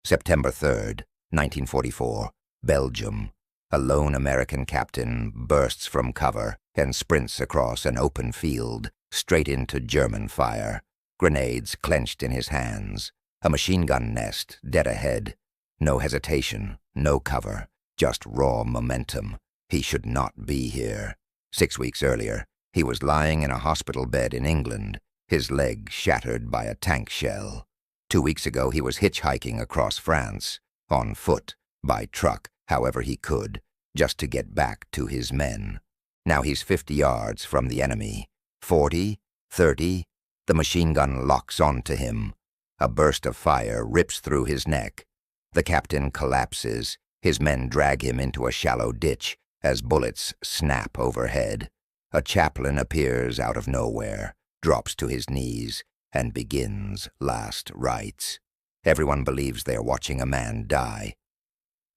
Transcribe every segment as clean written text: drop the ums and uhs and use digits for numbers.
September 3rd, 1944, Belgium. A lone American captain bursts from cover and sprints across an open field, straight into German fire. Grenades clenched in his hands. A machine gun nest dead ahead. No hesitation, no cover, just raw momentum. He should not be here. 6 weeks earlier, he was lying in a hospital bed in England, his leg shattered by a tank shell. 2 weeks ago, he was hitchhiking across France, on foot, by truck, however he could, just to get back to his men. Now he's 50 yards from the enemy. 40, 30, the machine gun locks onto him. A burst of fire rips through his neck. The captain collapses. His men drag him into a shallow ditch as bullets snap overhead. A chaplain appears out of nowhere, drops to his knees, and begins last rites. Everyone believes they are watching a man die.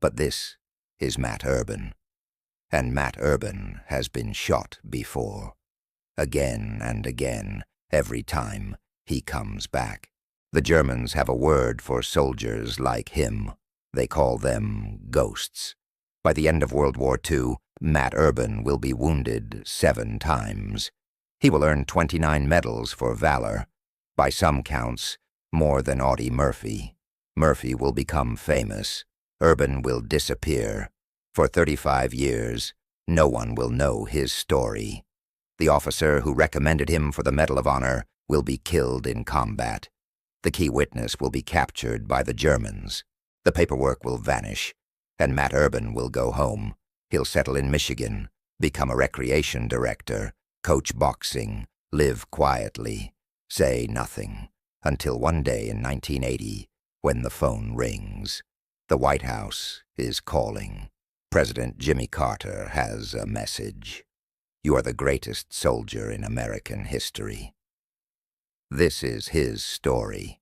But this is Matt Urban. And Matt Urban has been shot before. Again and again, every time he comes back. The Germans have a word for soldiers like him. They call them ghosts. By the end of World War II, Matt Urban will be wounded 7 times. He will earn 29 medals for valor. By some counts, more than Audie Murphy. Murphy will become famous. Urban will disappear. For 35 years, no one will know his story. The officer who recommended him for the Medal of Honor will be killed in combat. The key witness will be captured by the Germans. The paperwork will vanish, and Matt Urban will go home. He'll settle in Michigan, become a recreation director, coach boxing, live quietly, say nothing, until one day in 1980, when the phone rings. The White House is calling. President Jimmy Carter has a message. You are the greatest soldier in American history. This is his story.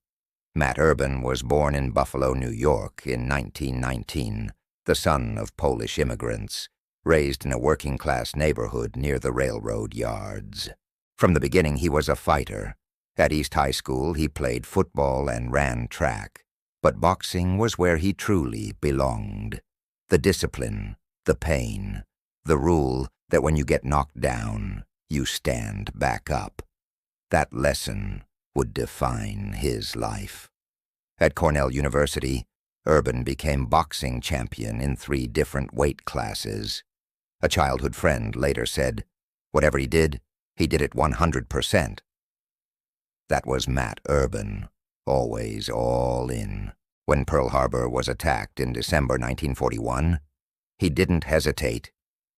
Matt Urban was born in Buffalo, New York in 1919, the son of Polish immigrants, raised in a working-class neighborhood near the railroad yards. From the beginning, he was a fighter. At East High School, he played football and ran track. But boxing was where he truly belonged. The discipline, the pain, the rule that when you get knocked down, you stand back up. That lesson would define his life. At Cornell University, Urban became boxing champion in 3 different weight classes. A childhood friend later said, whatever he did it 100%. That was Matt Urban, always all in. When Pearl Harbor was attacked in December 1941, he didn't hesitate.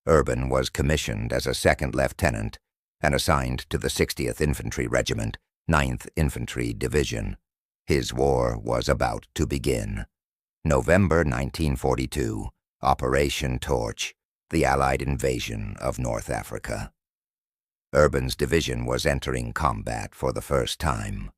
Urban was commissioned as a 2nd lieutenant and assigned to the 60th Infantry Regiment, 9th Infantry Division. His war was about to begin. November 1942, Operation Torch, the Allied invasion of North Africa. Urban's division was entering combat for the first time.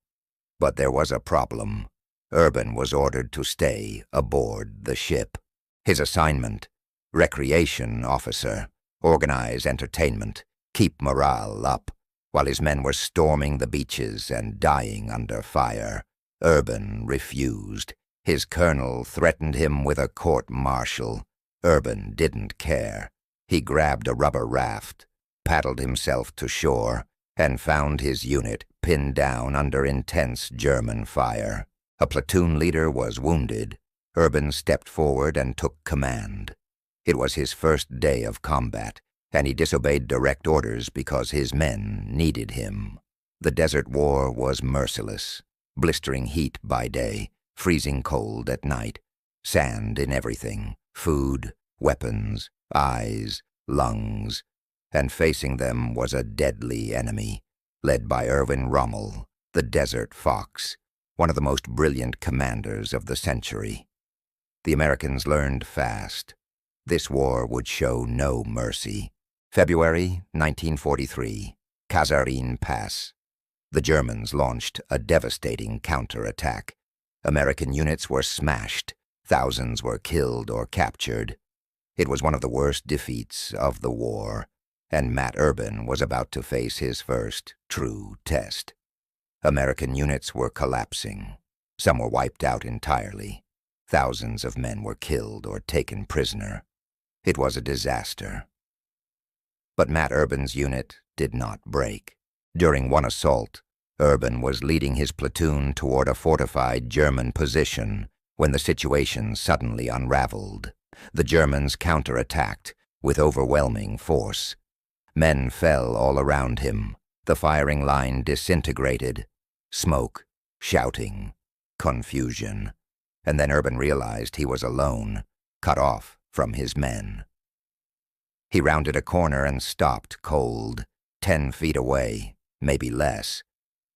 But there was a problem. Urban was ordered to stay aboard the ship. His assignment, recreation officer, organize entertainment, keep morale up, while his men were storming the beaches and dying under fire. Urban refused. His colonel threatened him with a court-martial. Urban didn't care. He grabbed a rubber raft, paddled himself to shore, and found his unit pinned down under intense German fire. A platoon leader was wounded. Urban stepped forward and took command. It was his first day of combat, and he disobeyed direct orders because his men needed him. The desert war was merciless. Blistering heat by day, freezing cold at night, sand in everything, food, weapons, eyes, lungs, and facing them was a deadly enemy, led by Erwin Rommel, the Desert Fox, one of the most brilliant commanders of the century. The Americans learned fast. This war would show no mercy. February 1943, Kasserine Pass. The Germans launched a devastating counterattack. American units were smashed. Thousands were killed or captured. It was one of the worst defeats of the war, and Matt Urban was about to face his first true test. American units were collapsing. Some were wiped out entirely. Thousands of men were killed or taken prisoner. It was a disaster. But Matt Urban's unit did not break. During one assault, Urban was leading his platoon toward a fortified German position when the situation suddenly unraveled. The Germans counterattacked with overwhelming force. Men fell all around him. The firing line disintegrated. Smoke, shouting, confusion. And then Urban realized he was alone, cut off from his men. He rounded a corner and stopped cold, 10 feet away, maybe less.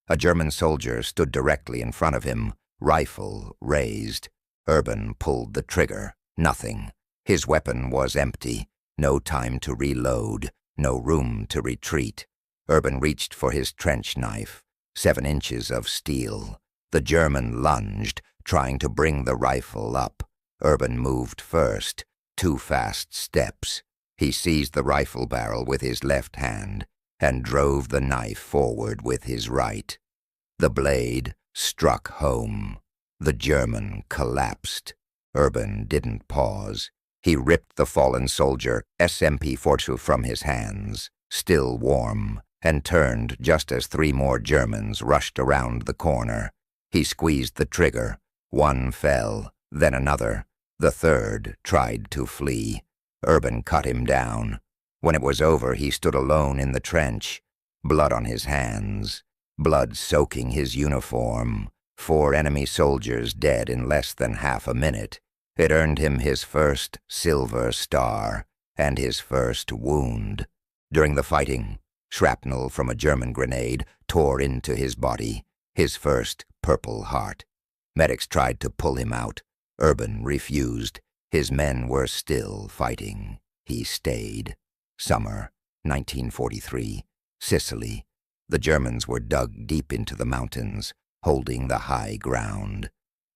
A German soldier stood directly in front of him, rifle raised. Urban pulled the trigger. Nothing. His weapon was empty. No time to reload. No room to retreat. Urban reached for his trench knife. 7 inches of steel. The German lunged, trying to bring the rifle up. Urban moved first. 2 fast steps. He seized the rifle barrel with his left hand and drove the knife forward with his right. The blade struck home. The German collapsed. Urban didn't pause. He ripped the fallen soldier SMP-42 from his hands, still warm, and turned just as 3 more Germans rushed around the corner. He squeezed the trigger. 1 fell, then another. The 3rd tried to flee. Urban cut him down. When it was over, he stood alone in the trench, blood on his hands, blood soaking his uniform. 4 enemy soldiers dead in less than half a minute. It earned him his first Silver Star and his first wound. During the fighting, shrapnel from a German grenade tore into his body, his first Purple Heart. Medics tried to pull him out. Urban refused. His men were still fighting. He stayed. Summer, 1943, Sicily. The Germans were dug deep into the mountains, holding the high ground.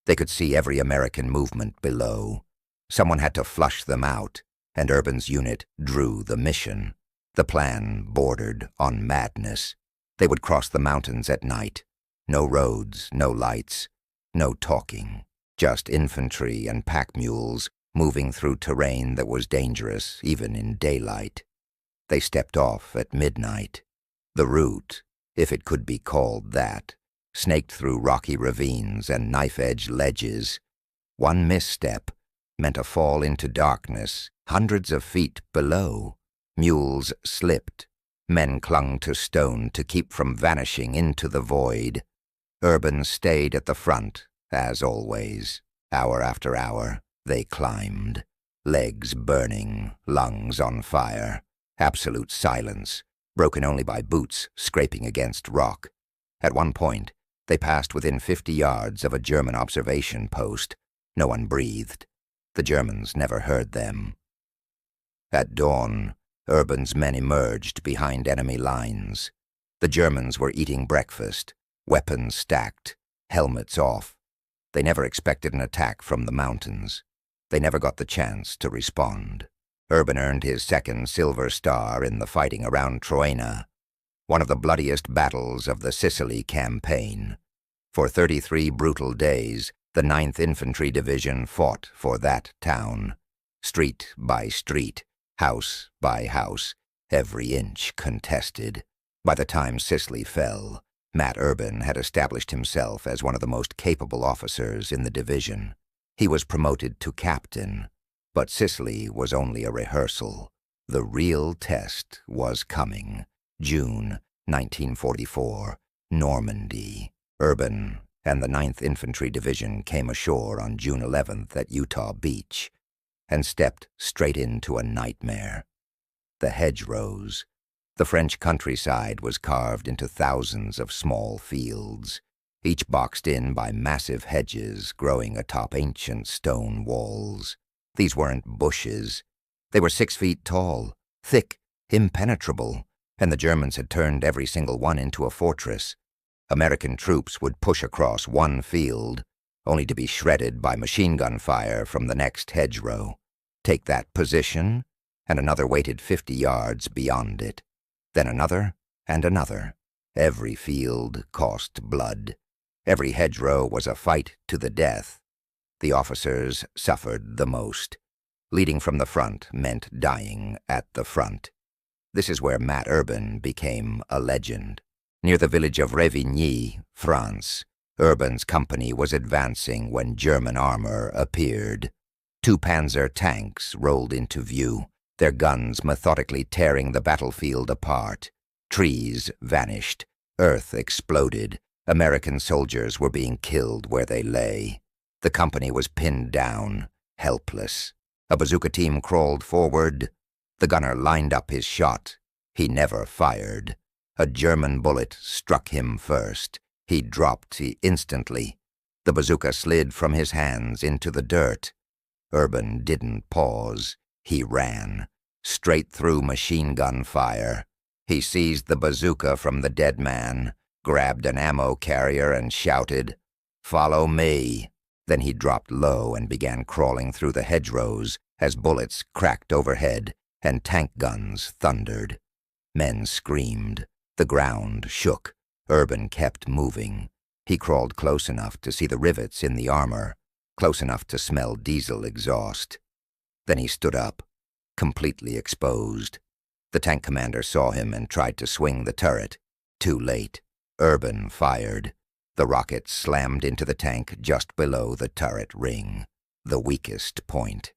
They could see every American movement below. Someone had to flush them out, and Urban's unit drew the mission. The plan bordered on madness. They would cross the mountains at night. No roads, no lights, no talking. Just infantry and pack mules moving through terrain that was dangerous even in daylight. They stepped off at midnight. The route, if it could be called that, snaked through rocky ravines and knife-edge ledges. One misstep meant a fall into darkness hundreds of feet below. Mules slipped. Men clung to stone to keep from vanishing into the void. Urban stayed at the front, as always. Hour after hour, they climbed. Legs burning, lungs on fire. Absolute silence, broken only by boots scraping against rock. At one point, they passed within 50 yards of a German observation post. No one breathed. The Germans never heard them. At dawn, Urban's men emerged behind enemy lines. The Germans were eating breakfast, weapons stacked, helmets off. They never expected an attack from the mountains. They never got the chance to respond. Urban earned his 2nd Silver Star in the fighting around Troina, one of the bloodiest battles of the Sicily campaign. For 33 brutal days, the 9th Infantry Division fought for that town. Street by street, house by house, every inch contested. By the time Sicily fell, Matt Urban had established himself as one of the most capable officers in the division. He was promoted to captain, but Sicily was only a rehearsal. The real test was coming. June 1944, Normandy. Urban and the 9th Infantry Division came ashore on June 11th at Utah Beach and stepped straight into a nightmare. The hedgerows. The French countryside was carved into thousands of small fields, each boxed in by massive hedges growing atop ancient stone walls. These weren't bushes. They were 6 feet tall, thick, impenetrable, and the Germans had turned every single one into a fortress. American troops would push across one field, only to be shredded by machine gun fire from the next hedgerow. Take that position, and another waited 50 yards beyond it. Then another and another. Every field cost blood. Every hedgerow was a fight to the death. The officers suffered the most. Leading from the front meant dying at the front. This is where Matt Urban became a legend. Near the village of Revigny, France, Urban's company was advancing when German armor appeared. 2 Panzer tanks rolled into view, their guns methodically tearing the battlefield apart. Trees vanished, earth exploded, American soldiers were being killed where they lay. The company was pinned down, helpless. A bazooka team crawled forward. The gunner lined up his shot. He never fired. A German bullet struck him first. He dropped instantly. The bazooka slid from his hands into the dirt. Urban didn't pause. He ran, straight through machine gun fire. He seized the bazooka from the dead man, grabbed an ammo carrier and shouted, "Follow me." Then he dropped low and began crawling through the hedgerows as bullets cracked overhead and tank guns thundered. Men screamed. The ground shook. Urban kept moving. He crawled close enough to see the rivets in the armor, close enough to smell diesel exhaust. Then he stood up, completely exposed. The tank commander saw him and tried to swing the turret. Too late. Urban fired. The rocket slammed into the tank just below the turret ring, the weakest point.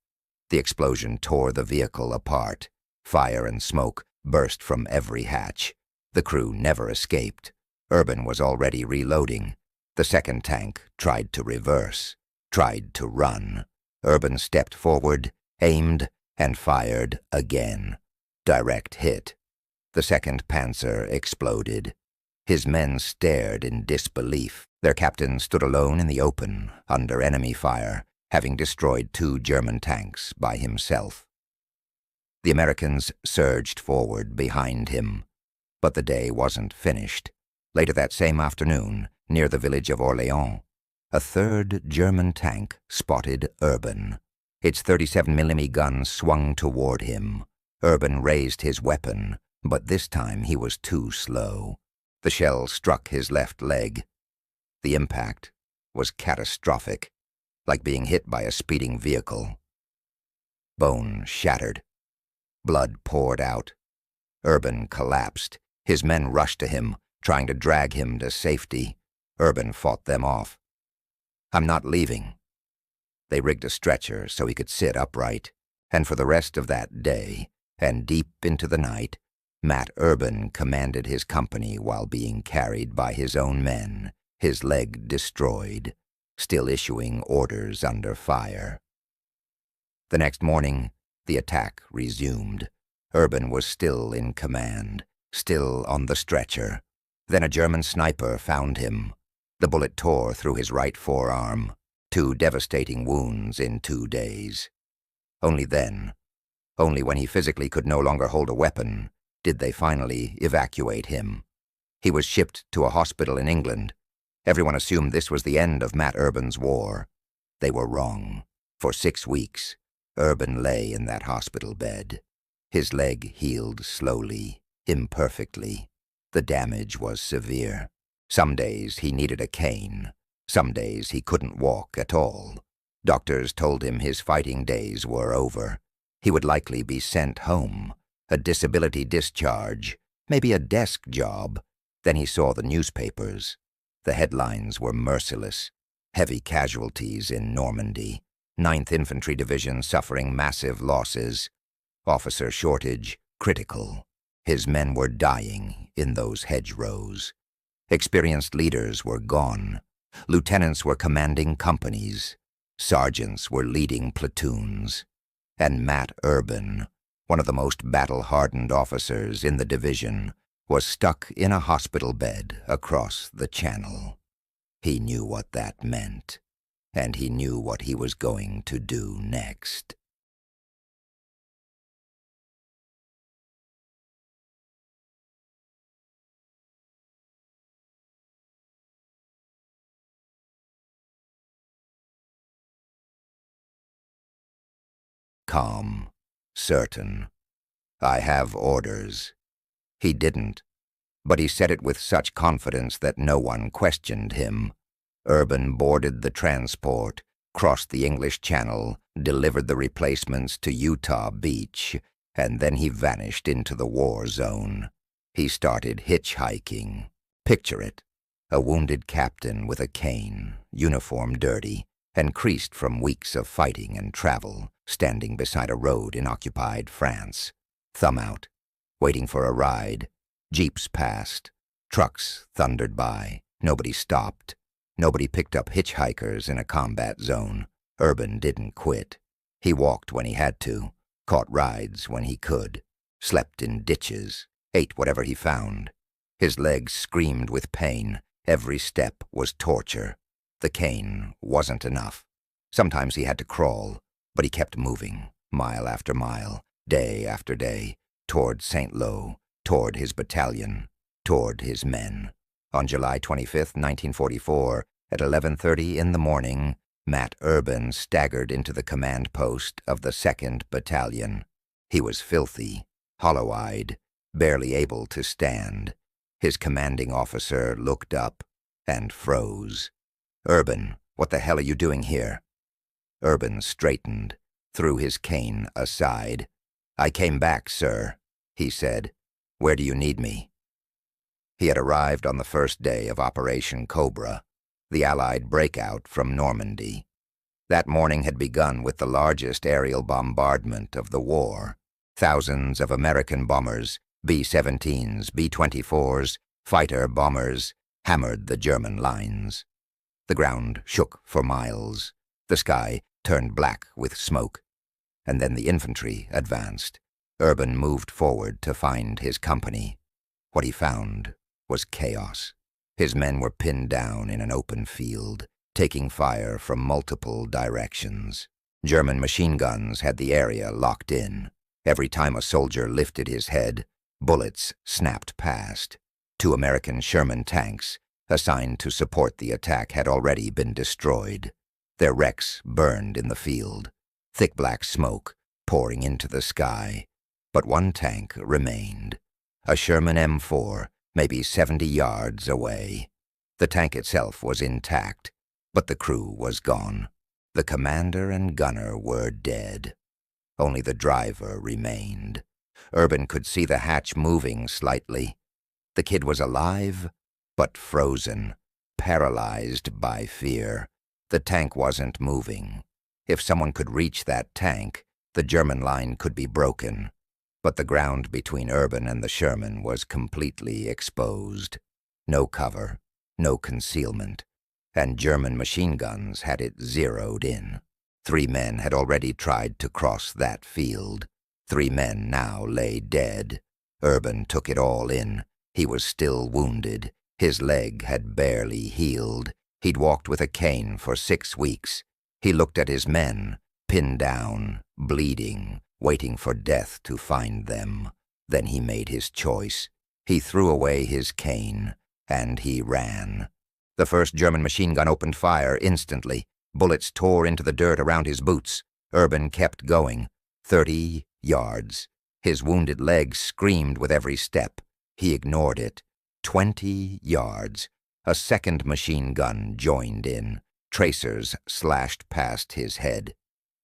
The explosion tore the vehicle apart. Fire and smoke burst from every hatch. The crew never escaped. Urban was already reloading. The second tank tried to reverse, tried to run. Urban stepped forward, aimed, and fired again. Direct hit. The second Panzer exploded. His men stared in disbelief. Their captain stood alone in the open, under enemy fire, having destroyed 2 German tanks by himself. The Americans surged forward behind him. But the day wasn't finished. Later that same afternoon, near the village of Orléans, a 3rd German tank spotted Urban. Its 37mm gun swung toward him. Urban raised his weapon, but this time he was too slow. The shell struck his left leg. The impact was catastrophic, like being hit by a speeding vehicle. Bone shattered. Blood poured out. Urban collapsed. His men rushed to him, trying to drag him to safety. Urban fought them off. "I'm not leaving." They rigged a stretcher so he could sit upright, and for the rest of that day, and deep into the night, Matt Urban commanded his company while being carried by his own men, his leg destroyed, still issuing orders under fire. The next morning, the attack resumed. Urban was still in command, still on the stretcher. Then a German sniper found him. The bullet tore through his right forearm, 2 devastating wounds in 2 days. Only then, only when he physically could no longer hold a weapon, did they finally evacuate him. He was shipped to a hospital in England. Everyone assumed this was the end of Matt Urban's war. They were wrong. For 6 weeks, Urban lay in that hospital bed. His leg healed slowly, imperfectly. The damage was severe. Some days he needed a cane. Some days he couldn't walk at all. Doctors told him his fighting days were over. He would likely be sent home, a disability discharge, maybe a desk job. Then he saw the newspapers. The headlines were merciless. Heavy casualties in Normandy. 9th Infantry Division suffering massive losses. Officer shortage critical. His men were dying in those hedgerows. Experienced leaders were gone. Lieutenants were commanding companies. Sergeants were leading platoons. And Matt Urban, one of the most battle-hardened officers in the division, was stuck in a hospital bed across the channel. He knew what that meant, and he knew what he was going to do next. Calm, certain. "I have orders." He didn't, but he said it with such confidence that no one questioned him. Urban boarded the transport, crossed the English Channel, delivered the replacements to Utah Beach, and then he vanished into the war zone. He started hitchhiking. Picture it. A wounded captain with a cane, uniform dirty, and creased from weeks of fighting and travel, standing beside a road in occupied France. Thumb out. Waiting for a ride. Jeeps passed. Trucks thundered by. Nobody stopped. Nobody picked up hitchhikers in a combat zone. Urban didn't quit. He walked when he had to, caught rides when he could, slept in ditches, ate whatever he found. His legs screamed with pain. Every step was torture. The cane wasn't enough. Sometimes he had to crawl, but he kept moving, mile after mile, day after day, toward St. Lo, toward his battalion, toward his men. On July 25th, 1944, at 11:30 in the morning, Matt Urban staggered into the command post of the 2nd Battalion. He was filthy, hollow-eyed, barely able to stand. His commanding officer looked up and froze. "Urban, what the hell are you doing here?" Urban straightened, threw his cane aside. "I came back, sir," he said. "Where do you need me?" He had arrived on the first day of Operation Cobra, the Allied breakout from Normandy. That morning had begun with the largest aerial bombardment of the war. Thousands of American bombers, B-17s, B-24s, fighter bombers, hammered the German lines. The ground shook for miles. The sky turned black with smoke. And then the infantry advanced. Urban moved forward to find his company. What he found was chaos. His men were pinned down in an open field, taking fire from multiple directions. German machine guns had the area locked in. Every time a soldier lifted his head, bullets snapped past. 2 American Sherman tanks, assigned to support the attack, had already been destroyed. Their wrecks burned in the field, thick black smoke pouring into the sky. But one tank remained, a Sherman M4, maybe 70 yards away. The tank itself was intact, but the crew was gone. The commander and gunner were dead. Only the driver remained. Urban could see the hatch moving slightly. The kid was alive, but frozen, paralyzed by fear. The tank wasn't moving. If someone could reach that tank, the German line could be broken. But the ground between Urban and the Sherman was completely exposed. No cover, no concealment, and German machine guns had it zeroed in. 3 men had already tried to cross that field. 3 men now lay dead. Urban took it all in. He was still wounded. His leg had barely healed. He'd walked with a cane for 6 weeks. He looked at his men, pinned down, bleeding, waiting for death to find them. Then he made his choice. He threw away his cane, and he ran. The first German machine gun opened fire instantly. Bullets tore into the dirt around his boots. Urban kept going. 30 yards. His wounded leg screamed with every step. He ignored it. 20 yards. A second machine gun joined in. Tracers slashed past his head.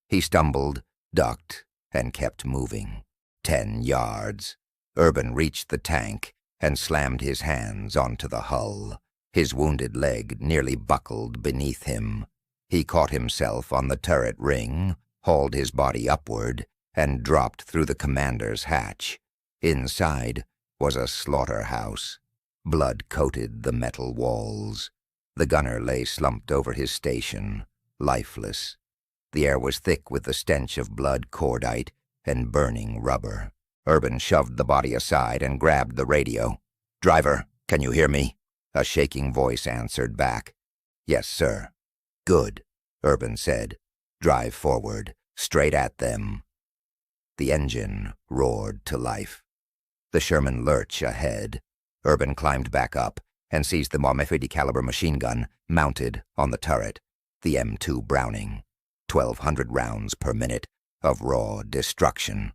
He stumbled, ducked, and kept moving. 10 yards. Urban reached the tank and slammed his hands onto the hull. His wounded leg nearly buckled beneath him. He caught himself on the turret ring, hauled his body upward, and dropped through the commander's hatch. Inside was a slaughterhouse. Blood coated the metal walls. The gunner lay slumped over his station, lifeless. The air was thick with the stench of blood cordite and burning rubber. Urban shoved the body aside and grabbed the radio. "Driver, can you hear me?" A shaking voice answered back. "Yes, sir." "Good," Urban said. "Drive forward, straight at them." The engine roared to life. The Sherman lurched ahead. Urban climbed back up and seized the .50 caliber machine gun mounted on the turret, the M2 Browning. 1,200 rounds per minute of raw destruction.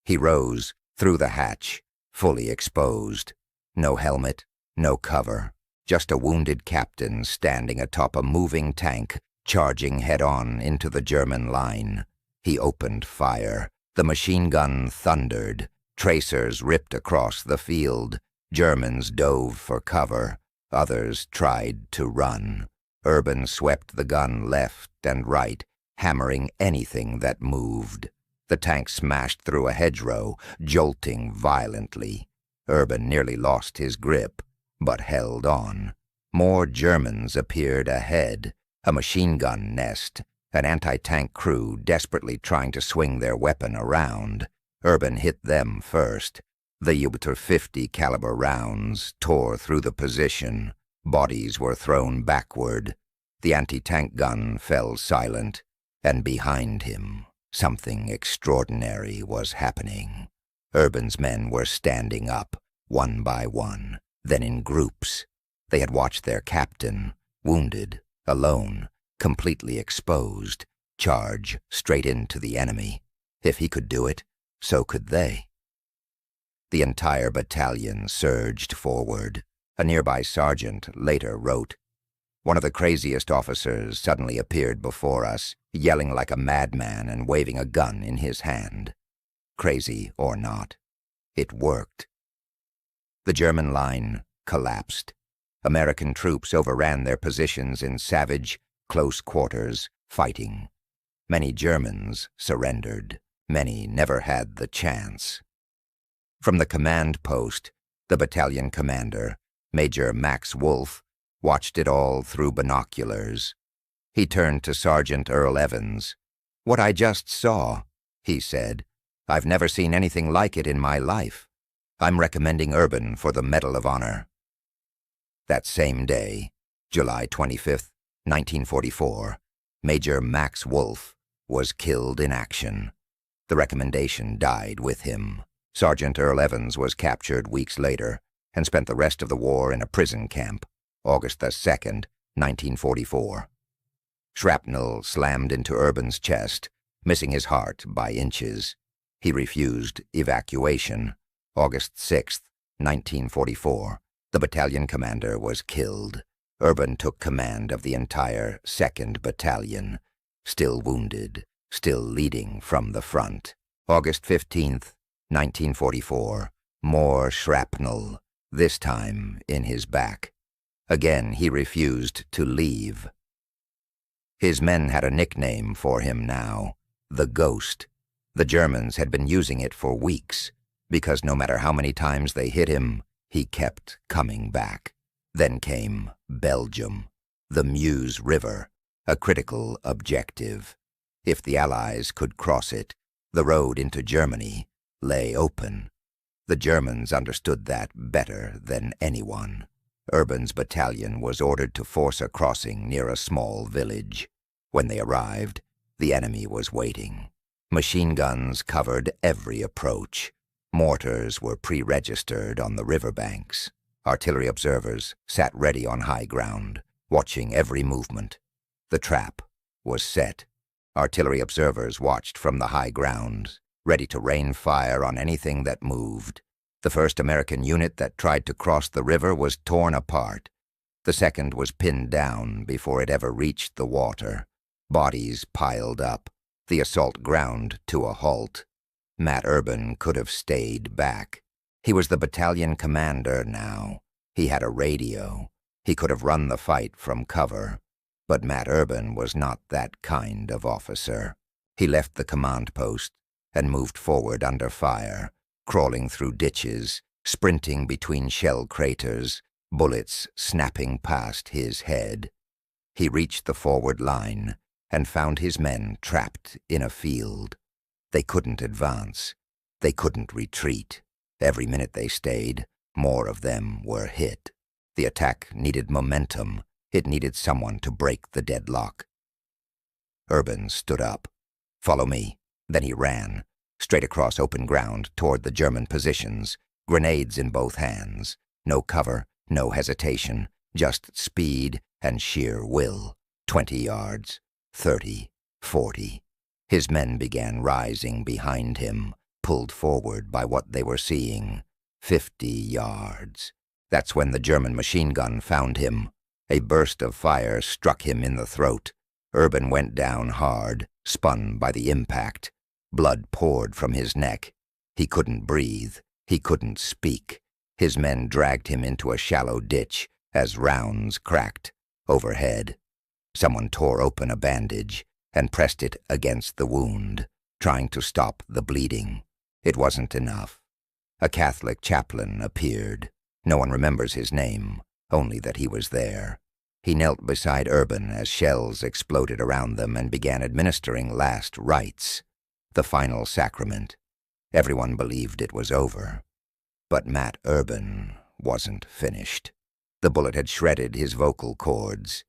He rose through the hatch, fully exposed. No helmet, no cover, just a wounded captain standing atop a moving tank Charging head-on into the German line, he opened fire. The machine gun thundered. Tracers ripped across the field. Germans dove for cover. Others tried to run. Urban swept the gun left and right, hammering anything that moved. The tank smashed through a hedgerow, jolting violently. Urban nearly lost his grip, but held on. More Germans appeared ahead. A machine gun nest, an anti-tank crew desperately trying to swing their weapon around. Urban hit them first. The WWII caliber rounds tore through the position. Bodies were thrown backward. The anti-tank gun fell silent, and behind him, something extraordinary was happening. Urban's men were standing up, one by one, then in groups. They had watched their captain, wounded, alone, completely exposed, charge straight into the enemy. If he could do it, so could they. The entire battalion surged forward. A nearby sergeant later wrote, "One of the craziest officers suddenly appeared before us, yelling like a madman and waving a gun in his hand. Crazy or not, it worked." The German line collapsed. American troops overran their positions in savage, close quarters fighting. Many Germans surrendered. Many never had the chance. From the command post, the battalion commander, Major Max Wolfe, watched it all through binoculars. He turned to Sergeant Earl Evans. "What I just saw," he said, "I've never seen anything like it in my life. I'm recommending Urban for the Medal of Honor." That same day, July 25th, 1944, Major Max Wolfe was killed in action. The recommendation died with him. Sergeant Earl Evans was captured weeks later and spent the rest of the war in a prison camp, August the 2nd, 1944. Shrapnel slammed into Urban's chest, missing his heart by inches. He refused evacuation, August 6th, 1944. The battalion commander was killed. Urban took command of the entire 2nd Battalion, still wounded, still leading from the front. August 15th, 1944. More shrapnel, this time in his back. Again, he refused to leave. His men had a nickname for him now, the Ghost. The Germans had been using it for weeks, because no matter how many times they hit him, he kept coming back. Then came Belgium, the Meuse River, a critical objective. If the Allies could cross it, the road into Germany lay open. The Germans understood that better than anyone. Urban's battalion was ordered to force a crossing near a small village. When they arrived, the enemy was waiting. Machine guns covered every approach. Mortars were pre-registered on the riverbanks. Artillery observers sat ready on high ground, watching every movement. The trap was set. Artillery observers watched from the high ground, ready to rain fire on anything that moved. The first American unit that tried to cross the river was torn apart. The second was pinned down before it ever reached the water. Bodies piled up. The assault ground to a halt. Matt Urban could have stayed back. He was the battalion commander now. He had a radio. He could have run the fight from cover. But Matt Urban was not that kind of officer. He left the command post and moved forward under fire, crawling through ditches, sprinting between shell craters, bullets snapping past his head. He reached the forward line and found his men trapped in a field. They couldn't advance. They couldn't retreat. Every minute they stayed, more of them were hit. The attack needed momentum. It needed someone to break the deadlock. Urban stood up. "Follow me." Then he ran, straight across open ground toward the German positions, grenades in both hands. No cover, no hesitation, just speed and sheer will. 20 yards, 30, 40. His men began rising behind him, pulled forward by what they were seeing. 50 yards. That's when the German machine gun found him. A burst of fire struck him in the throat. Urban went down hard, spun by the impact. Blood poured from his neck. He couldn't breathe. He couldn't speak. His men dragged him into a shallow ditch as rounds cracked overhead. Someone tore open a bandage and pressed it against the wound, trying to stop the bleeding. It wasn't enough. A Catholic chaplain appeared. No one remembers his name, only that he was there. He knelt beside Urban as shells exploded around them and began administering last rites, the final sacrament. Everyone believed it was over. But Matt Urban wasn't finished. The bullet had shredded his vocal cords.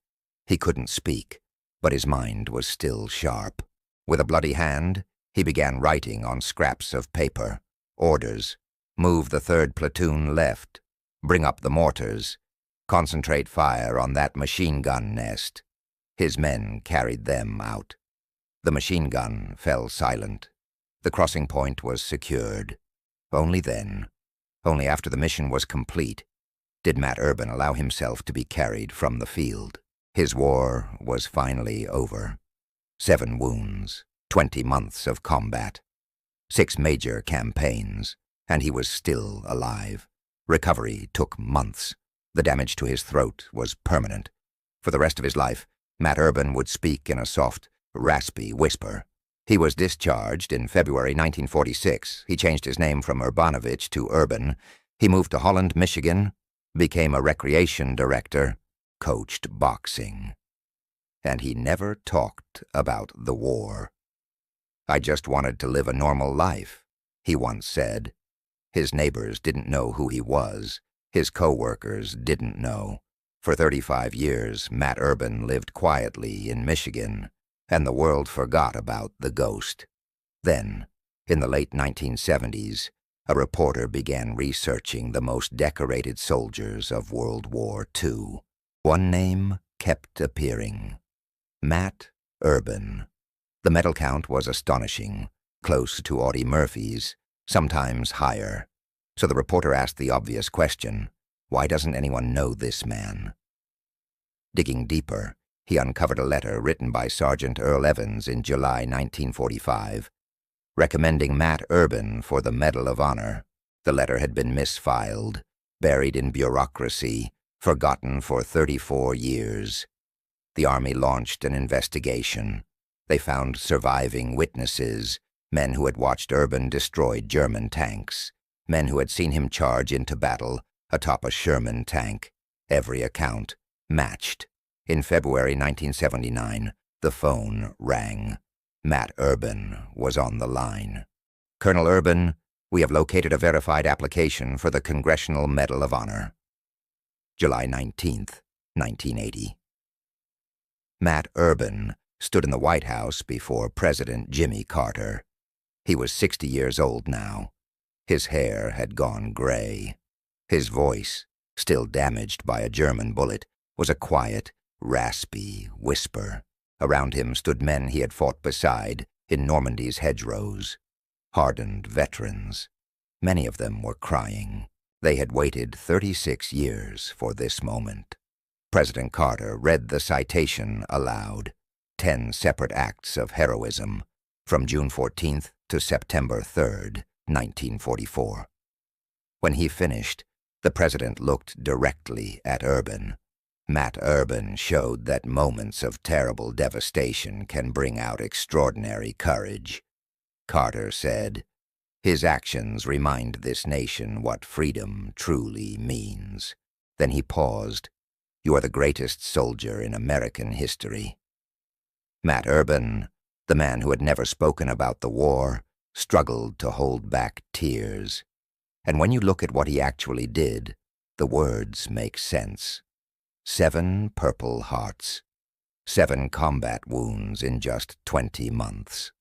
He couldn't speak, but his mind was still sharp. With a bloody hand, he began writing on scraps of paper. Orders: move the 3rd platoon left. Bring up the mortars. Concentrate fire on that machine gun nest. His men carried them out. The machine gun fell silent. The crossing point was secured. Only then, only after the mission was complete, did Matt Urban allow himself to be carried from the field. His war was finally over. 7 wounds, 20 months of combat, 6 major campaigns, and he was still alive. Recovery took months. The damage to his throat was permanent. For the rest of his life, Matt Urban would speak in a soft, raspy whisper. He was discharged in February 1946. He changed his name from Urbanovich to Urban. He moved to Holland, Michigan, became a recreation director, coached boxing. And he never talked about the war. "I just wanted to live a normal life," he once said. His neighbors didn't know who he was. His co-workers didn't know. For 35 years, Matt Urban lived quietly in Michigan, and the world forgot about the ghost. Then, in the late 1970s, a reporter began researching the most decorated soldiers of World War II. One name kept appearing: Matt Urban. The medal count was astonishing, close to Audie Murphy's, sometimes higher. So the reporter asked the obvious question: why doesn't anyone know this man? Digging deeper, he uncovered a letter written by Sergeant Earl Evans in July 1945, recommending Matt Urban for the Medal of Honor. The letter had been misfiled, buried in bureaucracy, forgotten for 34 years. The Army launched an investigation. They found surviving witnesses, men who had watched Urban destroy German tanks, men who had seen him charge into battle atop a Sherman tank. Every account matched. In February 1979, the phone rang. Matt Urban was on the line. "Colonel Urban, we have located a verified application for the Congressional Medal of Honor." July 19th, 1980. Matt Urban stood in the White House before President Jimmy Carter. He was 60 years old now. His hair had gone gray. His voice, still damaged by a German bullet, was a quiet, raspy whisper. Around him stood men he had fought beside in Normandy's hedgerows, hardened veterans. Many of them were crying. They had waited 36 years for this moment. President Carter read the citation aloud: 10 separate acts of heroism, from June 14th to September 3rd, 1944. When he finished, the president looked directly at Urban. Matt Urban showed that moments of terrible devastation can bring out extraordinary courage. Carter said, "His actions remind this nation what freedom truly means." Then he paused. "You are the greatest soldier in American history." Matt Urban, the man who had never spoken about the war, struggled to hold back tears. And when you look at what he actually did, the words make sense. 7 Purple Hearts, 7 combat wounds in just 20 months,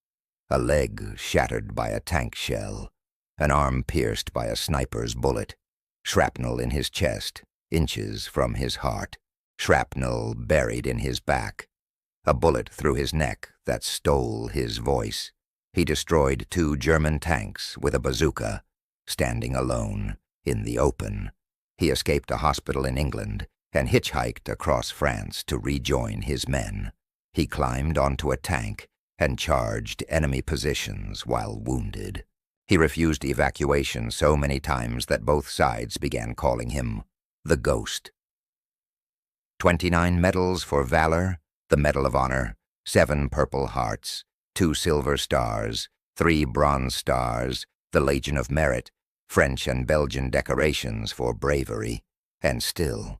a leg shattered by a tank shell, an arm pierced by a sniper's bullet, shrapnel in his chest, inches from his heart, shrapnel buried in his back, a bullet through his neck that stole his voice. He destroyed 2 German tanks with a bazooka, standing alone in the open. He escaped a hospital in England and hitchhiked across France to rejoin his men. He climbed onto a tank and charged enemy positions while wounded. He refused evacuation so many times that both sides began calling him the Ghost. 29 medals for valor, the Medal of Honor, 7 Purple Hearts, 2 Silver Stars, 3 Bronze Stars, the Legion of Merit, French and Belgian decorations for bravery, and still,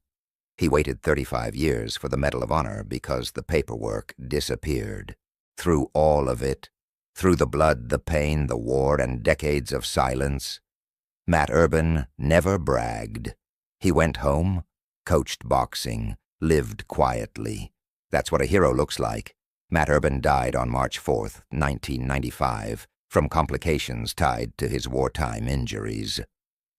he waited 35 years for the Medal of Honor because the paperwork disappeared. Through all of it, through the blood, the pain, the war, and decades of silence, Matt Urban never bragged. He went home, coached boxing, lived quietly. That's what a hero looks like. Matt Urban died on March 4th, 1995, from complications tied to his wartime injuries.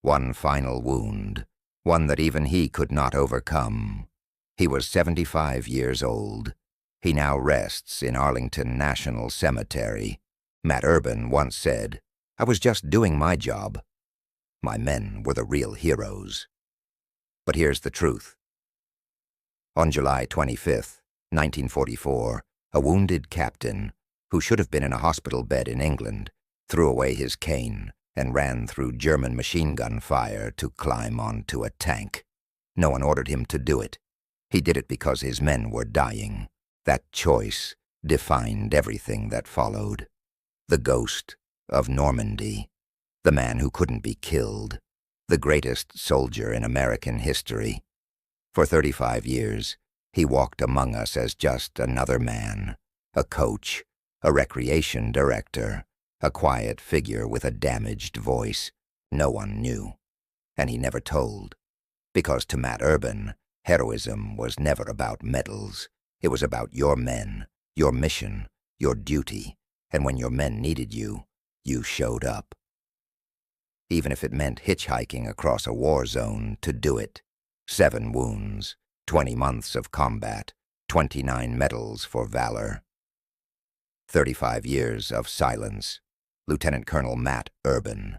One final wound, one that even he could not overcome. He was 75 years old. He now rests in Arlington National Cemetery. Matt Urban once said, "I was just doing my job. My men were the real heroes." But here's the truth. On July 25th, 1944, a wounded captain, who should have been in a hospital bed in England, threw away his cane and ran through German machine gun fire to climb onto a tank. No one ordered him to do it. He did it because his men were dying. That choice defined everything that followed. The Ghost of Normandy, the man who couldn't be killed, the greatest soldier in American history. For 35 years, he walked among us as just another man, a coach, a recreation director, a quiet figure with a damaged voice. No one knew, and he never told, because to Matt Urban, heroism was never about medals. It was about your men, your mission, your duty, and when your men needed you, you showed up. Even if it meant hitchhiking across a war zone to do it. 7 wounds, 20 months of combat, 29 medals for valor. 35 years of silence. Lieutenant Colonel Matt Urban.